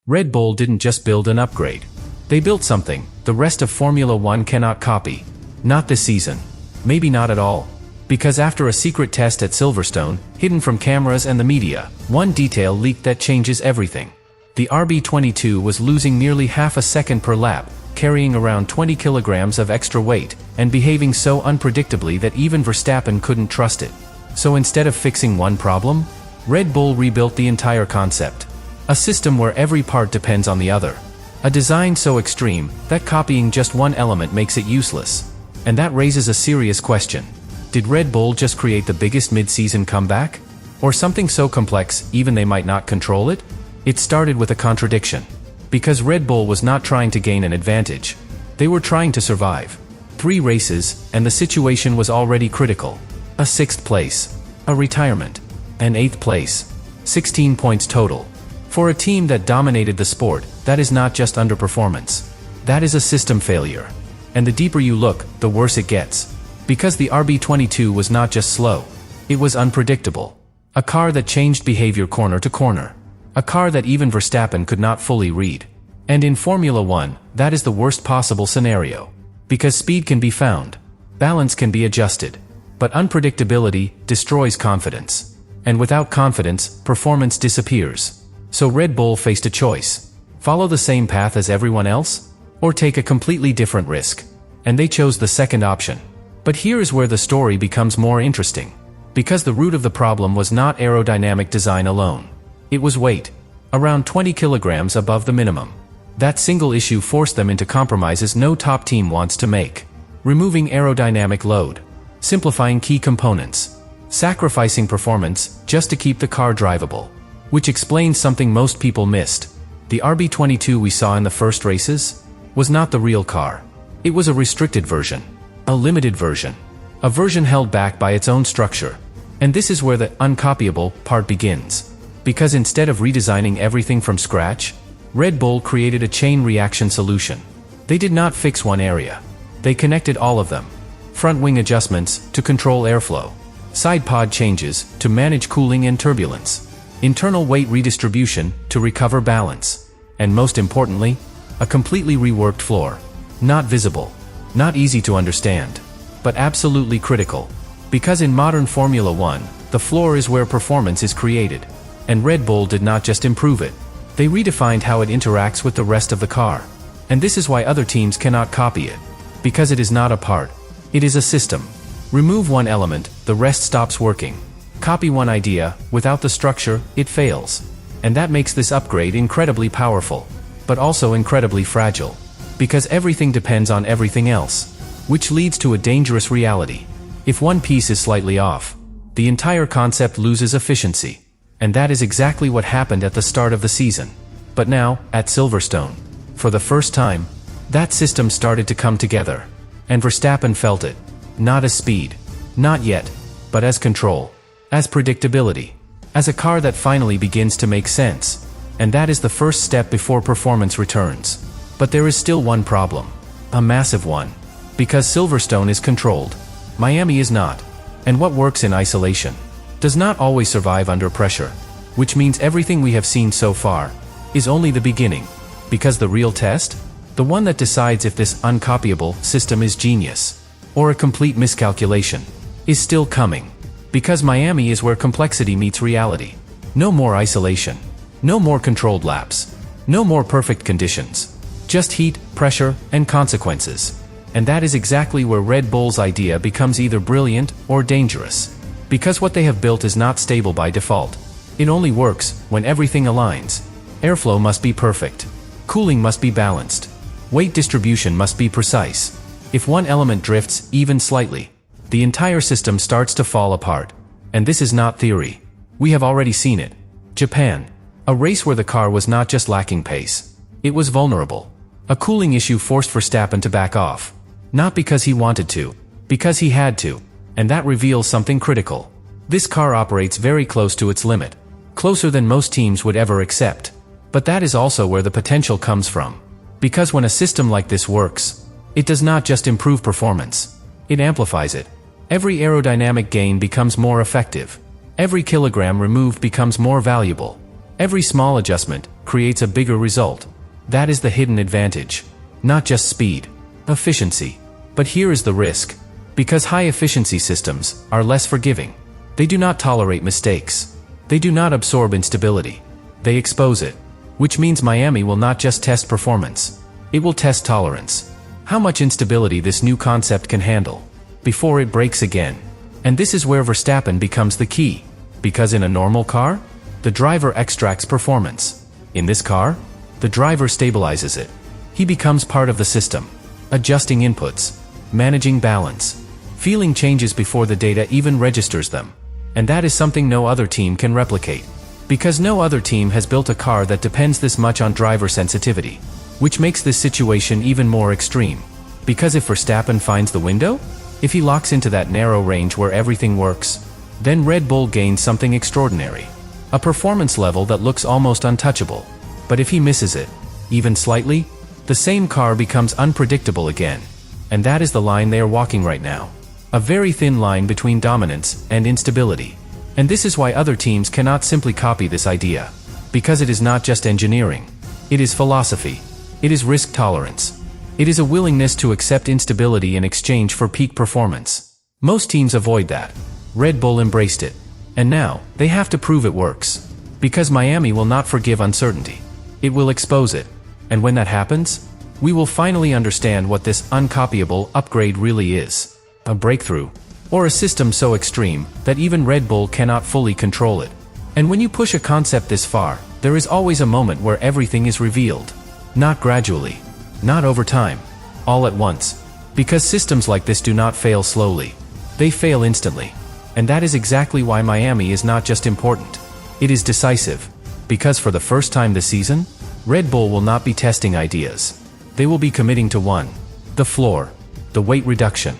Red Bull didn't just build an upgrade. They built something the rest of Formula One cannot copy. Not this season. Maybe not at all. Because after a secret test at Silverstone, hidden from cameras and the media, one detail leaked that changes everything. The RB22 was losing nearly half a second per lap, carrying around 20 kilograms of extra weight, and behaving so unpredictably that even Verstappen couldn't trust it. So instead of fixing one problem, Red Bull rebuilt the entire concept. A system where every part depends on the other. A design so extreme that copying just one element makes it useless. And that raises a serious question. Did Red Bull just create the biggest mid-season comeback? Or something so complex even they might not control it? It started with a contradiction. Because Red Bull was not trying to gain an advantage. They were trying to survive. 3 races, and the situation was already critical. A 6th place. A retirement. An 8th place. 16 points total. For a team that dominated the sport, that is not just underperformance. That is a system failure. And the deeper you look, the worse it gets. Because the RB22 was not just slow. It was unpredictable. A car that changed behavior corner to corner. A car that even Verstappen could not fully read. And in Formula One, that is the worst possible scenario. Because speed can be found. Balance can be adjusted. But unpredictability destroys confidence. And without confidence, performance disappears. So Red Bull faced a choice. Follow the same path as everyone else? Or take a completely different risk? And they chose the second option. But here is where the story becomes more interesting. Because the root of the problem was not aerodynamic design alone. It was weight. Around 20 kilograms above the minimum. That single issue forced them into compromises no top team wants to make. Removing aerodynamic load. Simplifying key components. Sacrificing performance just to keep the car drivable. Which explains something most people missed. The RB22 we saw in the first races was not the real car. It was a restricted version. A limited version. A version held back by its own structure. And this is where the uncopyable part begins. Because instead of redesigning everything from scratch, Red Bull created a chain reaction solution. They did not fix one area. They connected all of them. Front wing adjustments to control airflow. Side pod changes to manage cooling and turbulence. Internal weight redistribution to recover balance. And most importantly, a completely reworked floor. Not visible. Not easy to understand. But absolutely critical. Because in modern Formula One, the floor is where performance is created. And Red Bull did not just improve it. They redefined how it interacts with the rest of the car. And this is why other teams cannot copy it. Because it is not a part. It is a system. Remove one element, the rest stops working. Copy one idea, without the structure, it fails. And that makes this upgrade incredibly powerful. But also incredibly fragile. Because everything depends on everything else. Which leads to a dangerous reality. If one piece is slightly off, the entire concept loses efficiency. And that is exactly what happened at the start of the season. But now, at Silverstone, for the first time, that system started to come together. And Verstappen felt it. Not as speed. Not yet. But as control. As predictability. As a car that finally begins to make sense. And that is the first step before performance returns. But there is still one problem. A massive one. Because Silverstone is controlled. Miami is not. And what works in isolation does not always survive under pressure. Which means everything we have seen so far is only the beginning. Because the real test? The one that decides if this uncopyable system is genius or a complete miscalculation is still coming. Because Miami is where complexity meets reality. No more isolation. No more controlled laps. No more perfect conditions. Just heat, pressure, and consequences. And that is exactly where Red Bull's idea becomes either brilliant or dangerous. Because what they have built is not stable by default. It only works when everything aligns. Airflow must be perfect. Cooling must be balanced. Weight distribution must be precise. If one element drifts even slightly, the entire system starts to fall apart. And this is not theory. We have already seen it. Japan. A race where the car was not just lacking pace. It was vulnerable. A cooling issue forced Verstappen to back off. Not because he wanted to. Because he had to. And that reveals something critical. This car operates very close to its limit. Closer than most teams would ever accept. But that is also where the potential comes from. Because when a system like this works, it does not just improve performance. It amplifies it. Every aerodynamic gain becomes more effective. Every kilogram removed becomes more valuable. Every small adjustment creates a bigger result. That is the hidden advantage. Not just speed, efficiency. But here is the risk. Because high-efficiency systems are less forgiving. They do not tolerate mistakes. They do not absorb instability. They expose it. Which means Miami will not just test performance. It will test tolerance. How much instability this new concept can handle before it breaks again. And this is where Verstappen becomes the key. Because in a normal car, the driver extracts performance. In this car, the driver stabilizes it. He becomes part of the system, adjusting inputs, managing balance, feeling changes before the data even registers them. And that is something no other team can replicate. Because no other team has built a car that depends this much on driver sensitivity. Which makes this situation even more extreme. Because if Verstappen finds the window, if he locks into that narrow range where everything works, then Red Bull gains something extraordinary. A performance level that looks almost untouchable. But if he misses it, even slightly, the same car becomes unpredictable again. And that is the line they are walking right now. A very thin line between dominance and instability. And this is why other teams cannot simply copy this idea. Because it is not just engineering. It is philosophy. It is risk tolerance. It is a willingness to accept instability in exchange for peak performance. Most teams avoid that. Red Bull embraced it. And now, they have to prove it works. Because Miami will not forgive uncertainty. It will expose it. And when that happens, we will finally understand what this uncopyable upgrade really is. A breakthrough. Or a system so extreme that even Red Bull cannot fully control it. And when you push a concept this far, there is always a moment where everything is revealed. Not gradually. Not over time. All at once. Because systems like this do not fail slowly. They fail instantly. And that is exactly why Miami is not just important. It is decisive. Because for the first time this season, Red Bull will not be testing ideas. They will be committing to one. The floor. The weight reduction.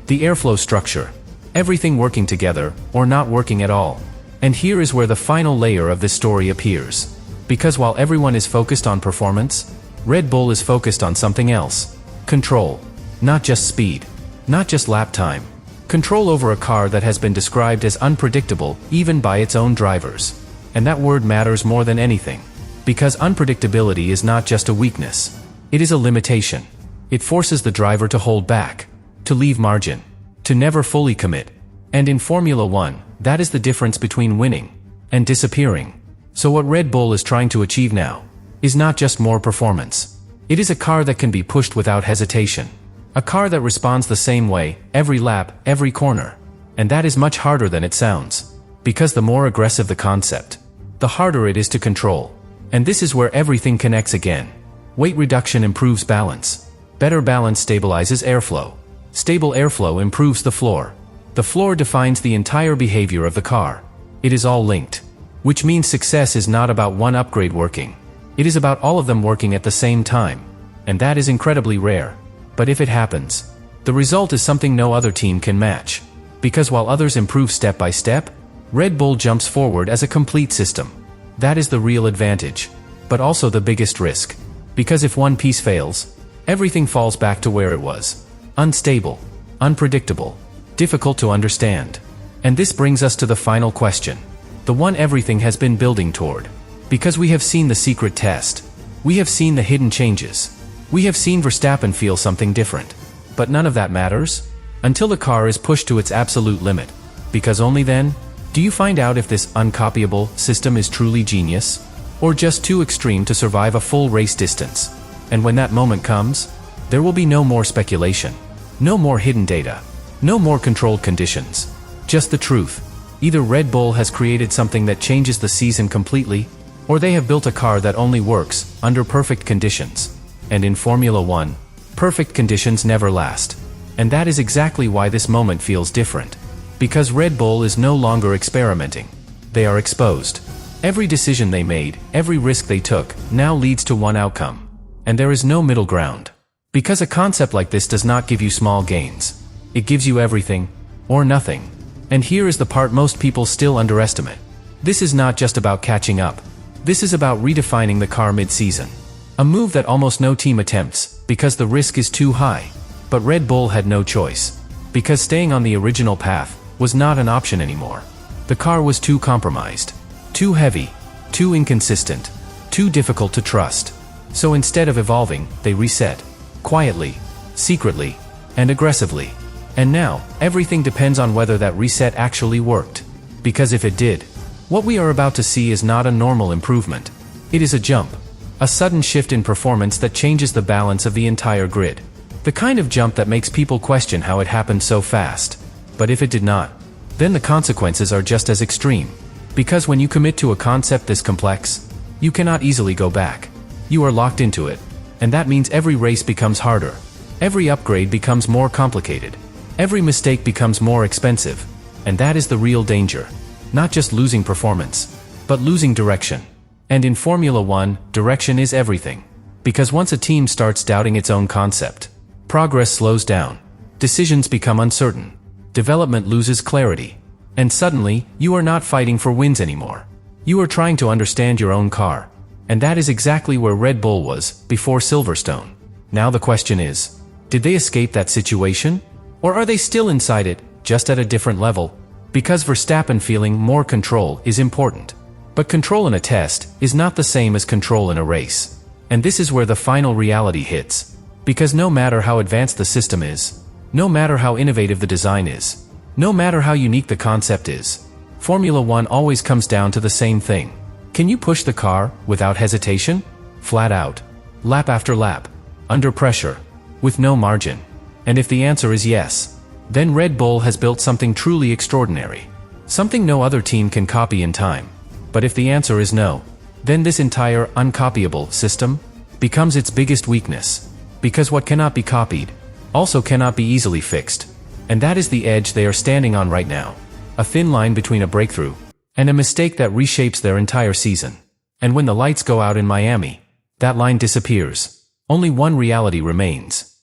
The airflow structure. Everything working together, or not working at all. And here is where the final layer of this story appears. Because while everyone is focused on performance, Red Bull is focused on something else. Control. Not just speed. Not just lap time. Control over a car that has been described as unpredictable, even by its own drivers. And that word matters more than anything. Because unpredictability is not just a weakness. It is a limitation. It forces the driver to hold back. To leave margin. To never fully commit. And in Formula 1, that is the difference between winning and disappearing. So what Red Bull is trying to achieve now is not just more performance. It is a car that can be pushed without hesitation. A car that responds the same way, every lap, every corner. And that is much harder than it sounds. Because the more aggressive the concept, the harder it is to control. And this is where everything connects again. Weight reduction improves balance. Better balance stabilizes airflow. Stable airflow improves the floor. The floor defines the entire behavior of the car. It is all linked. Which means success is not about one upgrade working. It is about all of them working at the same time. And that is incredibly rare. But if it happens, the result is something no other team can match. Because while others improve step by step, Red Bull jumps forward as a complete system. That is the real advantage. But also the biggest risk. Because if one piece fails, everything falls back to where it was. Unstable. Unpredictable. Difficult to understand. And this brings us to the final question. The one everything has been building toward. Because we have seen the secret test. We have seen the hidden changes. We have seen Verstappen feel something different. But none of that matters until the car is pushed to its absolute limit. Because only then do you find out if this uncopyable system is truly genius, or just too extreme to survive a full race distance. And when that moment comes, there will be no more speculation. No more hidden data. No more controlled conditions. Just the truth. Either Red Bull has created something that changes the season completely, or they have built a car that only works under perfect conditions. And in Formula 1, perfect conditions never last. And that is exactly why this moment feels different. Because Red Bull is no longer experimenting. They are exposed. Every decision they made, every risk they took, now leads to one outcome. And there is no middle ground. Because a concept like this does not give you small gains. It gives you everything, or nothing. And here is the part most people still underestimate. This is not just about catching up. This is about redefining the car mid-season. A move that almost no team attempts, because the risk is too high. But Red Bull had no choice. Because staying on the original path was not an option anymore. The car was too compromised. Too heavy. Too inconsistent. Too difficult to trust. So instead of evolving, they reset. Quietly, secretly, and aggressively. And now, everything depends on whether that reset actually worked. Because if it did, what we are about to see is not a normal improvement. It is a jump. A sudden shift in performance that changes the balance of the entire grid. The kind of jump that makes people question how it happened so fast. But if it did not, then the consequences are just as extreme. Because when you commit to a concept this complex, you cannot easily go back. You are locked into it. And that means every race becomes harder. Every upgrade becomes more complicated. Every mistake becomes more expensive. And that is the real danger. Not just losing performance, but losing direction. And in Formula One, direction is everything. Because once a team starts doubting its own concept, progress slows down. Decisions become uncertain. Development loses clarity. And suddenly, you are not fighting for wins anymore. You are trying to understand your own car. And that is exactly where Red Bull was before Silverstone. Now the question is, did they escape that situation? Or are they still inside it, just at a different level? Because Verstappen feeling more control is important. But control in a test is not the same as control in a race. And this is where the final reality hits. Because no matter how advanced the system is, no matter how innovative the design is, no matter how unique the concept is, Formula One always comes down to the same thing. Can you push the car without hesitation? Flat out. Lap after lap. Under pressure. With no margin. And if the answer is yes, then Red Bull has built something truly extraordinary. Something no other team can copy in time. But if the answer is no, then this entire uncopyable system becomes its biggest weakness. Because what cannot be copied also cannot be easily fixed. And that is the edge they are standing on right now. A thin line between a breakthrough and a mistake that reshapes their entire season. And when the lights go out in Miami, that line disappears. Only one reality remains.